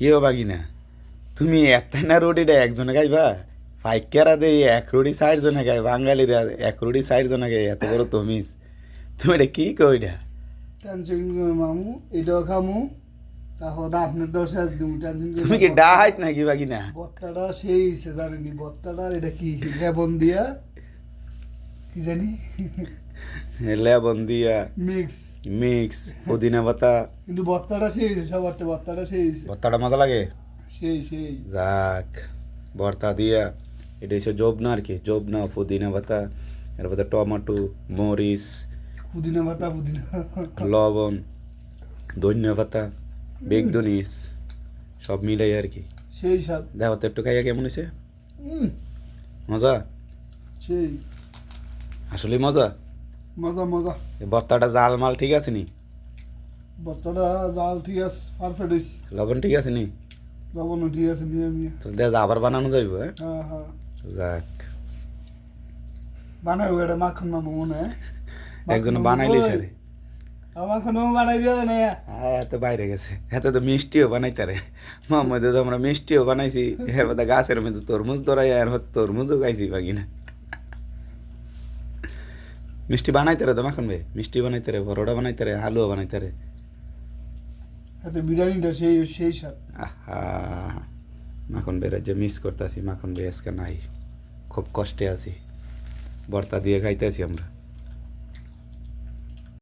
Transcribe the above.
কেউ বাগি না তুমি এত না রুটিটা একজনে খাইবা পাইকারা দেই এক রুটি 60 জনে খাই বাঙালিরা এক রুটি 60 জনে খাই এত বড় তমিজ তুমি এটা কি কইটা টেনশন করে মামু এটাও খামু তারপর আপনার 10 দিমু টেনশন করে তুমি কি ডাহাইত নাকি বাগি না বত্তাটা সেই হিসে জানেনি বত্তাটা এটা কি লেবন দিয়া কি জানি লেবন দিয়া মিক্স মিক্স পুদিনা পাতা কিন্তু বত্তাটা সেই হিসে সবার তো বত্তাটা সেই হিসে ভর্তাটা মজা লাগে সেই যাক ভর্তা দিয়া এটা হচ্ছে জবনা আর কি জবনা পুদিনা পাতা এরপরে টমেটো মরিচ পুদিনা পাতা পুদিনা লবণ ধনিয়া পাতা বেগদনিস সব মিলাই আর কি সেই স্বাদ দেখো তো একটু খাইয়া কেমন হয়েছে উম, মজা সেই আসলে মজা মজা মজা এই ভর্তাটা জাল মাল ঠিক আছে নি বত্তাটা জাল ঠিক আছে পারফেক্ট হয়েছে লবণ ঠিক আছে নি লবণও ঠিক আছে মিয়া মিয়া তো দেখ আবার বানানো যাইব হ্যাঁ হ্যাঁ হ্যাঁ যাক বানাবো এটা মাখন মামু মনে হয় একজন বানাইলে সারে মাখন মামু বানাই দিয়ে না এত বাইরে গেছে এত তো মিষ্টিও বানাইতারে মোহাম্মদে তো আমরা মিষ্টিও বানাইছি এর মধ্যে গাছের মধ্যে তরমুজ ধরাই আর তরমুজও খাইছি বাকি না মিষ্টি বানাইতারে তো মাখন ভাই মিষ্টি বানাইতারে পরোটা বানাইতারে আলুও বানাইতারে হাতে বিরিয়ানিটা সেই স্বাদ আহা মাখন ভাইয়ের যে মিস করতেছি মাখন ভাই আজকে নাই খুব কষ্টে আছি ভর্তা দিয়ে খাইতেছি আমরা